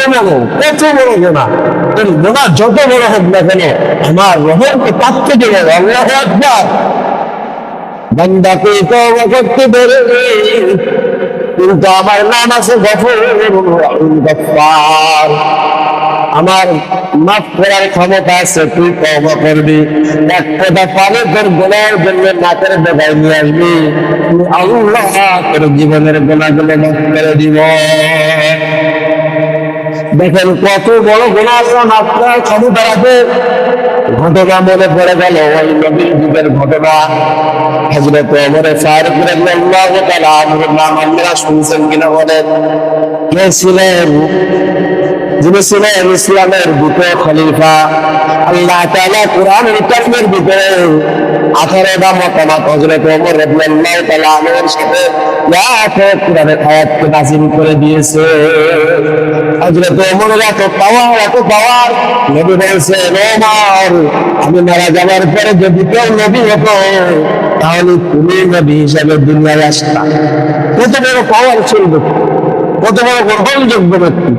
বড় গুনাহ, তোর গুনাহ যত বড় হোক না কেন আমার রহমকে তার থেকে বড়। আল্লাহু আকবার। বান্দা তুই তওবা করতে পারে, কিন্তু আমার নাম আছে গফুর গফফার, আমার মাফ করার ক্ষমতা আছে। তুই তওবা করবি, এক ফোঁটা পানি তোর গুনাহের জন্য নাকের ডগায় নিয়ে আসবি, আল্লাহ তোর জীবনের গুনাহগুলো মাফ করে দিব। দেখেন কত বড় গুনাহ মাফ করার ক্ষমতা আছে। ঘটনা মনে পড়ে গেল ওই নবীর যুগের ঘটনা। হযরত ওমর ফারুক রাদিয়াল্লাহু তাআলা আনহুর নাম আপনারা শুনছেন কিনা বলেন? কে ছিলেন? যিনি ছিলেন ইসলামের দ্বিতীয় খলিফা। আল্লাহ তাআলা কুরআনুল কারীমের ভিতরে 18টা মতামত হযরত ওমর রাদিয়াল্লাহু তাআলা আনহুর সাথে কুরআনের আয়াতকে নাযিল করে দিয়েছে। হযরত ওমরের এত পাওয়ার, নবী বলছেন, ওমর আমি মারা যাওয়ার পরে যদি কেউ নবী হতো তাহলে তুমি নবী হিসাবে দুনিয়ায় আসতা। কত বড় পাওয়ার ছিল, কত বড় গ্রহণযোগ্য ব্যক্তি।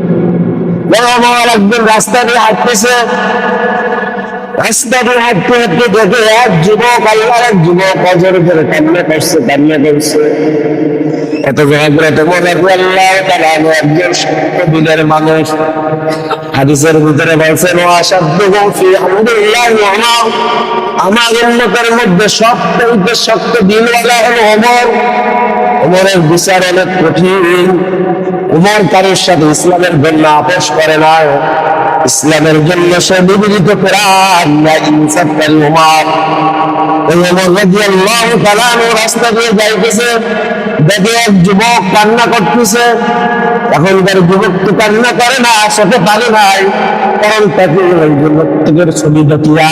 ওমর একদিন রাস্তা দিয়ে হাঁটতে দেখে এক যুবক, আল্লাহর এক যুবক অজর করে কান্না করছে। এত জায়গাতে মনে করি আল্লাহ তাআলা একজন সত্যদিনের মানুষ। হাদিসের ভিতরে বলছেন, আমার উম্মতের মধ্যে সবচেয়ে শক্ত দিনওয়ালা হলো ওমর। ওমরের বিচার অনেক কঠিন। ওমর কারোর সাথে ইসলামের জন্য আপোষ করে না, ইসলামের জন্য সে নিবেদিত কোরআন ইনসাফকারী ওমর। ওই ওমর রাদিয়াল্লাহু তাআলা রাস্তা দিয়ে যাইতেছে, দেখে এক যুবক কান্না করতেছে। এখনকার যুবক তো কান্না করে না, সাথে পারে নাই, কারণ তাকে ওই যুবকের ছবি দেখিয়া,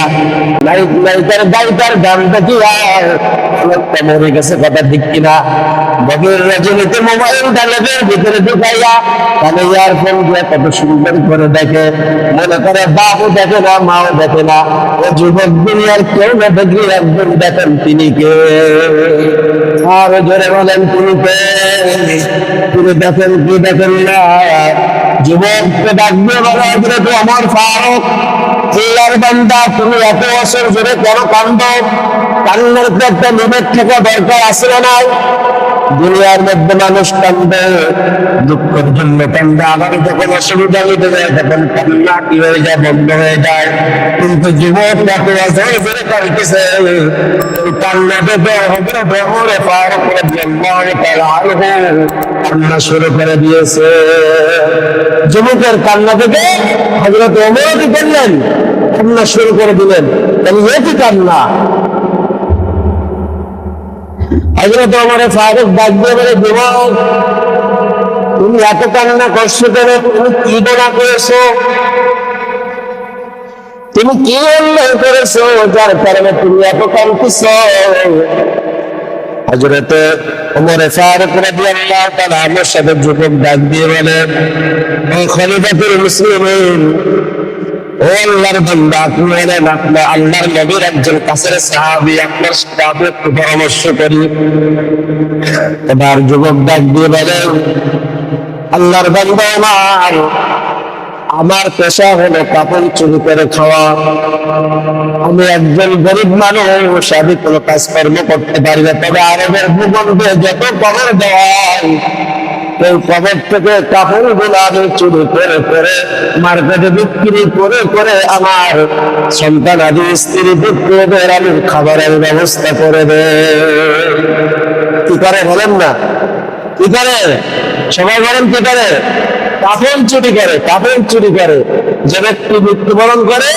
নায়িকার গায়িকার গান দেখিয়া অনেকটা মরে গেছে। কথা ঠিক কিনা? গভীর রজনীতে মোবাইলটা লেপের ভিতরে ঢুকাইয়া তাহলে ইয়ারফোন দিয়ে কত সুন্দর করে দেখে, মনে করে বাবু দেখে না, মাও দেখে না, ও যুবক দুনিয়ার কেউ না দেখি একজন দেখেন তিনি কে। আর জোরে বলেন তিনি কে? তিনি দেখেন কি দেখেন না? যুবককে ডাকবে বলে, হযরত ওমর ফারুক, আল্লাহর বান্দা তুমি এত বছর ধরে কেন কান্দো? কান্নার তো একটা লিমিট থাকা দরকার আছে না? দুনিয়ার মধ্যে মানুষ কান্দে, দুঃখের জন্য কান্দে, আবার যখন অসুবিধা মিটে যায় তখন কান্না কি হয়ে যায়, বন্ধ হয়ে যায়। কিন্তু যুবক এত বছর ধরে কাঁদতেছে, এই কান্না দেখে হযরত ওমর ফারুক রাদিয়াল্লাহু তাআলা আনহু কান্না শুরু করে দিয়েছে। যুবকের কান্না দেখে হযরত ওমর কি করলেন? কান্না শুরু করে দিলেন। তাহলে এ কি কান্না? হযরত ওমর ফারুক ডাক দিয়ে বলে, যুবক তুমি এত কান্না করছো কেন? তুমি কি গুনাহ করেছো? তুমি কি অন্যায় করেছো যার কারণে তুমি এত কাঁদতেছো? হযরত ওমর ফারুক রাদিয়াল্লাহু তাআলা আমার সাথে যুবক ডাক দিয়ে বলেন, ও খলিফাতুল মুসলিমিন, ও আল্লাহর বান্দা, আপনি আল্লাহর নবীর একজন কাছের সাহাবী, আপনার সাথে আমি একটু পরামর্শ করি। এবার যুবক ডাক দিয়ে বলেন, আল্লাহর বান্দা, আমার পেশা হলো কাপড় চুরি করে খাওয়া। আমি একজন গরিব মানুষ, আমি কোনো কাজকর্ম করতে পারি না। তবে আরবের ভূখণ্ডে যত কবর দেওয়ায় ওই কবর থেকে কাপড় গুলো আমি চুরি করে মার্কেটে বিক্রি করে আমার সন্তান আদি স্ত্রী পুত্রদের আমি খাবারের ব্যবস্থা করে দেয়। কি করে বলেন না? কি করে? সবাই বলেন কি করে? কাপড় চুরি করে। যে ব্যক্তি মৃত্যুবরণ করে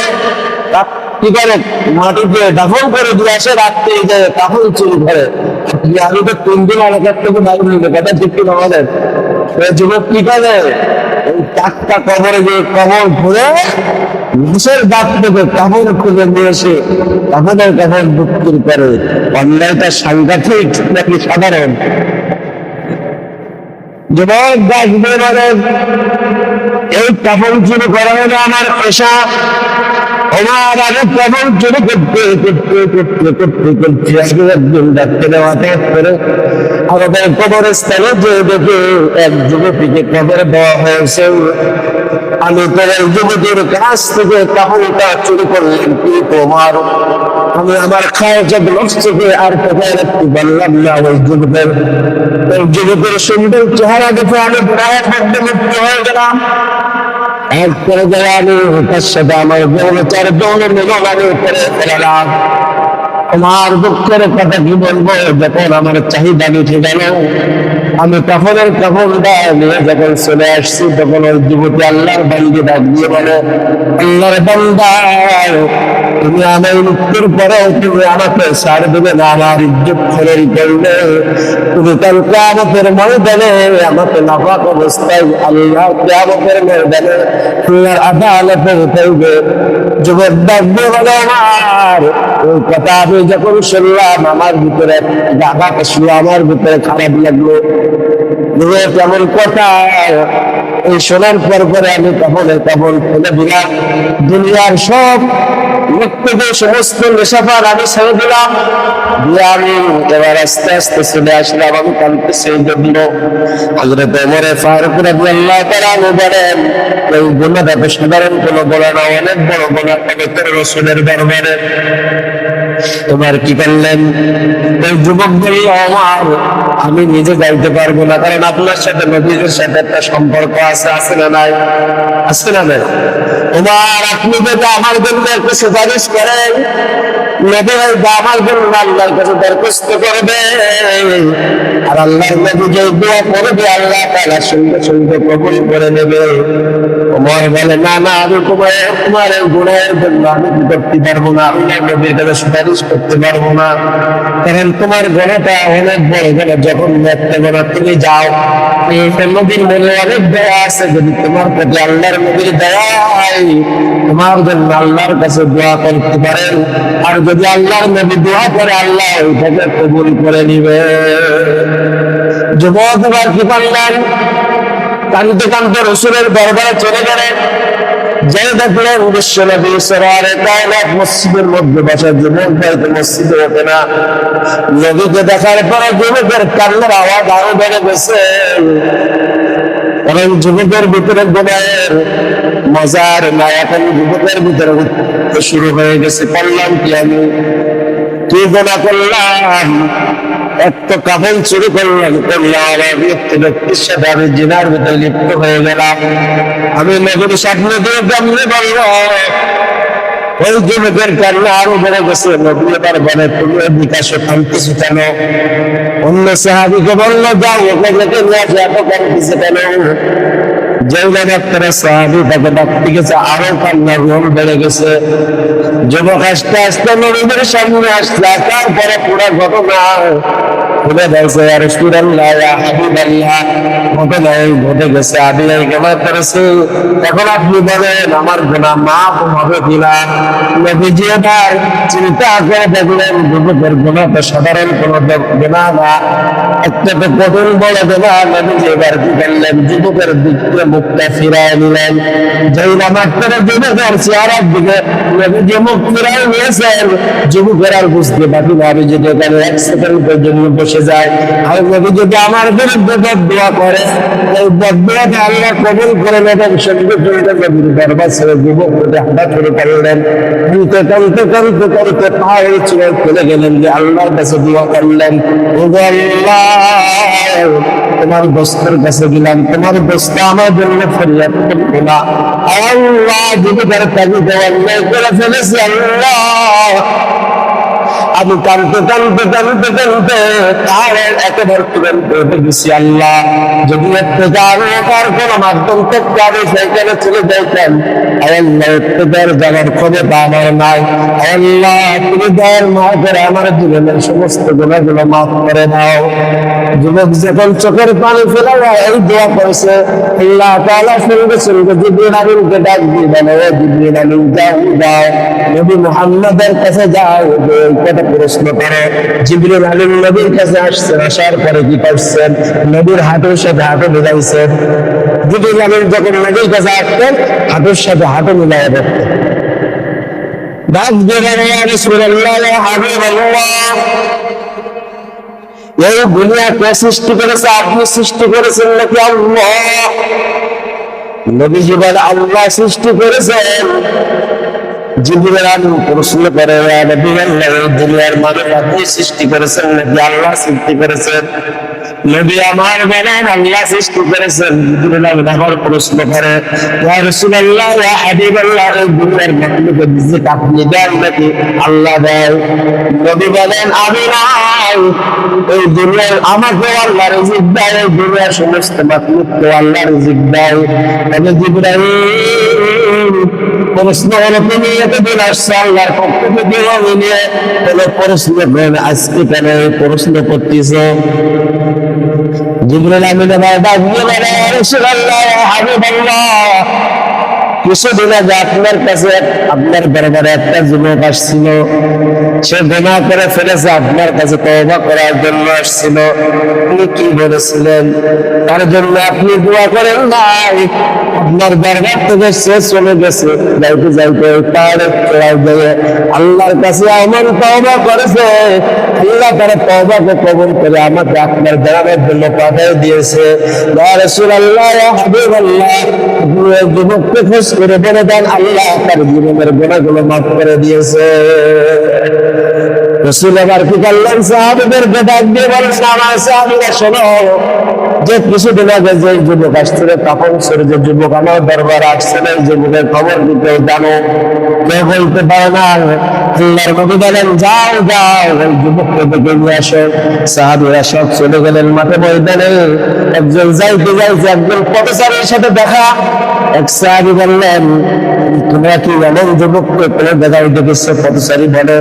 কি করে? মাটিতে দাফন করে দিয়ে আসে, রাত্রে কাপড় চুরি করে। আমি তো 3 দিন এলাকার থেকে বাইরে নিল, কথা ঠিক কিনা বলেন? যুবক কি করে? ওই টাটকা কবরে যে কবর ভরে ঘুষের দাঁত থেকে কাপড় খুঁজে নিয়ে এসে কাপড়ের বিক্রি করে। অন্যায়টা সাংঘাতিক নাকি সাধারণ? যুবক ডাকবে বলেন, এই কাপড় চুরি করা হলো আমার পেশা, আমার আগে কেমন চুরি করতে আজকে একদিন ডাক্তারে মাথায় করে আমাদের কবরস্থানে যে দেখে এক যুবতীকে কবর দেওয়া হয়েছে। আমি তোর যুবতীর কাছ থেকে কাপড়টা চুরি করলাম কি তোমার, আমি আমার খাওয়া নষ্ট করে আর কোথায় রাখতে পারলাম না। ওই যুবকের সুন্দর চেহারা দেখে আমি প্রায় মধ্যে মুক্ত হয়ে গেলাম। এক করে যাওয়া আমি তার সাথে আমার চার দৌড়ে মিলন আমি করে ফেলাম। আমার দুঃখের কথা কি বলবো, যখন আমার চাহিদা মিটে গেল আমি কাফনের কাফনটা নিয়ে যখন চলে আসছি তখন ওই যুবতী আল্লাহর বান্দি ডাক দিয়ে বলে, আল্লাহর বান্দা তুমি আমার মৃত্যুর পরেও তুমি আমাকে ছাড় দেবে না, আমার ইজ্জত খরচ করলে তুমি কাল কিয়ামতের ময়দানে আমাকে নাপাক অবস্থায় আল্লাহ কিয়ামতের ময়দানে আল্লাহর আদালতে উঠাইবে। যুবক ডাক দিয়ে বলে, আমার ওই কথা আমি যখন শুনলাম আমার ভিতরে আঘাত আসলো, আমার ভিতরে খারাপ লাগলো। কেমন কথা এই শোনার পর পরে আমি তখন ফেলে দিলাম, দুনিয়ার সব সমস্ত নেশাপান আমি ছেড়ে দিলাম দিয়ে আমি এবার আস্তে আস্তে চলে আসলাম। আমি কালকে সেই জন্য হযরত ওমর ফারুক রাদিয়াল্লাহু তাআলা বলেন, এই গুনাহটা তো সাধারণ কোনো গুনাহ না, অনেক বড় গুনাহ। পবিত্র রাসূলের দরবারে তোমার কি করলেন? ওই যুবক বলল, আমার আমি নিজে যাইতে পারবো না, কারণ আপনার সাথে নবীর সাথে একটা সম্পর্ক আছে না নাই? আছে না নাই? তোমার আপনি যদি আমার জন্য একটা সুপারিশ করেন, নবী আমার জন্য আল্লাহর কাছে দরখাস্ত করবে, আর আল্লাহর নবী যে দোয়া করবে আল্লাহ তাআলা সঙ্গে সঙ্গে কবুল করে নেবে। ওমর বলে, না না, আমি তোমার গুনাহের জন্য আমি কি করতে পারবো না, আল্লাহর নবীর কাছে সুপারিশ করতে পারবো না, কারণ তোমার গুনাহটা অনেক বড় গুনাহ। যখন একটা গুনাহ তুমি যাও, নবীর মনে অনেক দয়া আছে, যদি তোমার প্রতি আল্লাহর নবীর দয়া হয় তোমার জন্য আল্লাহর কাছে দোয়া করতে পারেন, আর যদি আল্লাহর নবী দোয়া করে আল্লাহ ওইটাকে কবুল করে নিবে। যুবক এবার কি করলেন? কানতে কানতে রাসূলের দরবারে চলে গেলেন। যে দেখলেন বিশ্ব নবী সরওয়ারে কায়নাত মসজিদের মধ্যে বসা, যুবক হয়তো মসজিদে ওঠে না। নবীকে দেখার পরে যুবকের কান্নার আওয়াজ আরো বেড়ে গেছে, কারণ যুবকের ভিতরে গুনাহের মজার না, এখন যুবকের ভিতরে শুরু হয়ে গেছে, করলাম কি আমি, কি গুনাহ করলাম? একটা কাফন চুরি করলাম, আমার ব্যক্তির সাথে আমি জিনার ভিতরে লিপ্ত হয়ে গেলাম। আমি নবীর স্বপ্ন দিয়ে কেমনে বলবো? ওই যুবকের কান্না আরো বেড়ে গেছে। নবী এবার বলে, তুমি বিকাশে কাঁদতেছো কেন? অন্য সাহাবীকে বললো, যাও ওকে দেখে নিয়ে আসো, এত কাঁদতেছে কেন? যেমন একটা সাহাবী তাকে ডাকতে গেছে, আরো কান্নার রোল বেড়ে গেছে। যুবক আস্তে আস্তে নবীর সামনে আসছে, তারপরে পুরো ঘটনা খুলে বলছে, আর রাসূলুল্লাহ ইয়া হাবিবাল্লাহ, ঘটনা ঘটে গেছে, আমি এই গুনাহ করেছি, এখন আপনি বলেন আমার গুনাহ মাফ হবে কিনা? নবীজি এবার চিন্তা করে দেখলেন, যুবকের গুনাহ তো সাধারণ কোনো গুনাহ না, একটা তো কঠিন বড় গুনাহ। নবীজি এবার কি করলেন? যুবকের দিকে মুখটা ফিরায় নিলেন। যেই নামাজটা যুবকের চেহারার দিকে নবীজি মুখ ফিরায় নিয়েছেন, যুবকের আর বুঝতে পারি না, আমি যদি এখানে এক সেকেন্ডের জন্য বসে যায়, আর নবী যদি আমার বিরুদ্ধে বদদোয়া করে, এই বদদোয়াটা আল্লাহ কবুল করে নেবেন। সঙ্গে সঙ্গে নবীর দরবার ছেড়ে যুবক হাঁটা শুরু করলেন। কাঁদতে কাঁদতে কাঁদতে কাঁদতে পাহাড়ে চলে চলে গেলেন, যে আল্লাহর কাছে দোয়া করলেন, তোমার দোস্তের কাছে গেলাম, তোমার দোস্ত আমার জন্য ফরিয়াদ করবে না। আল্লাহ যুবকের কাজে অন্যায় করে ফেলেছি, আল্লাহ আমি কাঁদতে কাঁদতে কাঁদতে কাঁদতে তার একেবারে তুলে গেছি। আল্লাহ যদি একটু যাওয়ার কোনো মাধ্যম থেকে আমি সেইখানে চলে যাইতাম, আল্লাহ একটু যাওয়ার ক্ষমতা আমার নাই। আল্লাহ তুমি দয়ার মাফ করে আমার জীবনের সমস্ত গুনাহগুলো মাফ করে দাও। যুবক যখন চোখের পানি ফেলা এই দোয়া করেছে, আল্লাহ তাআলা সঙ্গে সঙ্গে জিবরিল আমিনকে ডাক দিয়ে বলে, ও জিবরিল আমিন যাও যাও নবী মুহাম্মদের কাছে যাও, কথা প্রশ্ন করে। জিবরিল আমিন নবীর কাছে আসছেন, আসার পরে কি করছেন? নবীর হাঁটুর সাথে হাঁটু মিলাইছেন। জিবরিল আমিন যখন নবীর কাছে আসতেন, হাঁটুর সাথে হাঁটু মিলাই রাখতেন। ডাক দিয়ে বলে, ইয়া রাসূলুল্লাহ, ইয়া হাবিবাল্লাহ, এই দুনিয়া কে সৃষ্টি করেছে? আপনি সৃষ্টি করেছেন নাকি আল্লাহ? নবীজি বলে, আল্লাহ সৃষ্টি করেছেন। জিবরিল আমিন প্রশ্ন করে, ইয়া নবী আল্লাহ, এই দুনিয়ার মানুষ আপনি সৃষ্টি করেছেন নাকি আল্লাহ সৃষ্টি করেছেন? নবী আমার বলেন, আল্লাহ সৃষ্টি করেছেন। জিবরিল আমিন আবার প্রশ্ন করে, ইয়া রাসূলুল্লাহ, ইয়া হাবিবাল্লাহ, এই দুনিয়ার মানুষকে রিজিক আপনি দেন নাকি আল্লাহ দেন? নবী বলেন, আমি নাই, এই দুনিয়ার আমাকে আল্লাহ রিজিক দেয়, এই দুনিয়ার সমস্ত মাখলুককে আল্লাহ রিজিক দেয়। তবে জিবরাইল প্রশ্ন হলো, তুমি এতদিন আসছো আল্লাহর পক্ষ থেকে নিয়ে কোনো প্রশ্ন করেন, আজকে কেন প্রশ্ন করতেছ? জিবরাইল আমিন ডাক দিয়ে বলে, ইয়া রাসূলুল্লাহ, ইয়া হাবিবাল্লাহ, কিছুদিন আগে আপনার কাছে আপনার দরবারে একটা যুবক আসছিল, সে গুনাহ করে ফেলেছে, আপনার কাছে তওবা করার জন্য আসছিল। আপনি কি বলেছিলেন? তার জন্য আপনি দোয়া করেন নাই। আপনার দরবার থেকে সে চলে গেছে, যাইতে যাইতে তার আল্লাহর কাছে এমন তওবা করেছে, আল্লাহ তার তওবাকে কবুল করে আমাকে আপনার দরবারের জন্য পাঠিয়ে দিয়েছে। ইয়া রাসূলুল্লাহ, ইয়া হাবিবাল্লাহ, যুবককে খোঁজ করে বলে দেন, আল্লাহ তার জীবনের গুনাহগুলো মাফ করে দিয়েছে। রাসূল আবার কি করলেন? সাহাবীদেরকে ডাক দিয়ে বলেন, আমার সাহাবীরা শোনো, যে কিছুদিন আগে যে যুবক আসছিল, তখন যে যুবক আমার দরবারে আসছিল, এই যুবকের খবর কি কেউ জানো? কেউ বলতে পারে না। আল্লাহর নবী বলেন, যাও যাও, এই যুবককে ডেকে নিয়ে আসো। সাহাবীরা সব চলে গেলেন মাঠে ময়দানে। একজন যাইতে যাইতে একজন পথচারীর সাথে দেখা। এক সাহাবী বললেন, তোমরা কি এমন যুবককে কোনো জায়গায় দেখেছো? পথচারী বলে,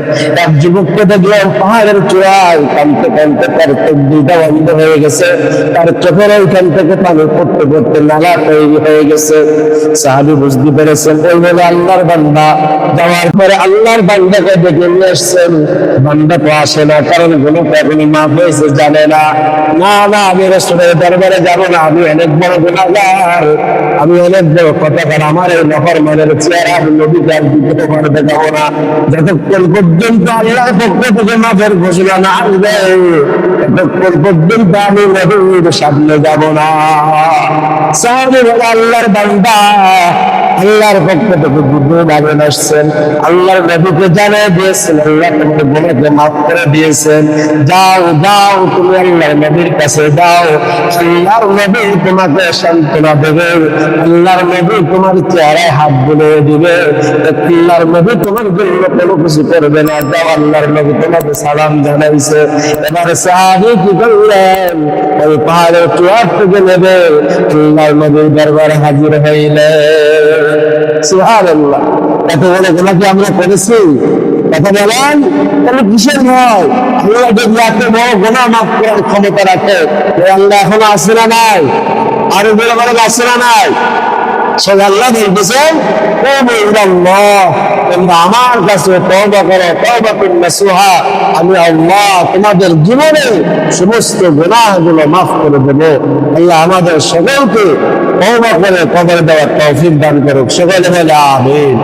এক যুবককে দেখলাম পাহাড়ের চূড়ায় কাঁদতে কাঁদতে, তার চোখ দুইটা বন্ধ হয়ে গেছে, তার চোখের ওইখান থেকে পানি পড়তে পড়তে নালা তৈরি হয়ে গেছে। সাহাবী বুঝতে পেরেছেন ওই হলো আল্লাহর বান্দা। যাওয়ার পরে আল্লাহর বান্দাকে ডেকে নিয়ে আসছেন। বান্দা তো আসে না, কারণ গুলো এখনই মাফ হয়েছে জানে না। না না, আমি রাসূলের দরবারে যাবো না, আমি অনেক বড় গুনাহগার, আমি অনেক বড় কথাকার, আমার এই নফরমানের চেহারা আমি নবীকে আর দিতে পারতে যাবো না, যতক্ষণ পর্যন্ত আল্লাহর পক্ষ থেকে মাফের ঘোষণা না আসবে, ততক্ষণ পর্যন্ত আমি নবীর সামনে যাব না। সাহাবী বলে, আল্লাহর বান্দা আল্লাহর পক্ষ থেকে জিবরিল আমিন আসছেন, আল্লাহর নবীকে জানিয়ে দিয়েছেন, আল্লাহ তোমার গুনাহকে মাফ করে দিয়েছেন। যাও যাও, তুমি আল্লাহর নবীর কাছে যাও, আল্লাহর নবী তোমাকে সান্ত্বনা দেবে, আল্লাহর নবী তোমার চেহারায় হাত বুলিয়ে দিবে, আল্লাহর নবী তোমার জন্য কোনো কিছু করবে না। যাও, আল্লাহর নবী তোমাকে সালাম জানাইছে। এবার সাহাবী কি করলেন? ওই পাহাড়ের চূড়া থেকে নেবে আল্লাহর নবীর দরবারে হাজির হইলেন। সুবহানাল্লাহ, এত বড় গুনাহ কি আমরা করেছি? কথা বলেন, তাহলে কিসের ভয়? আল্লাহ যদি এত বড় গুনাহ মাফ করার ক্ষমতা রাখে, আল্লাহ এখনো আছে না নাই? আরো বড় বড় আছে না নাই? সে আল্লাহ বলতেছেন, তোমরা আমার কাছে তওবা করো, তওবাতুন নাসুহা, আমি আল্লাহ তোমাদের জীবনে সমস্ত গুনাহগুলো মাফ করে দেব। আল্লাহ আমাদের সকলকে তওবা করে কবর দেওয়ার তৌফিক দান করুক। সকলে বলে আমিন।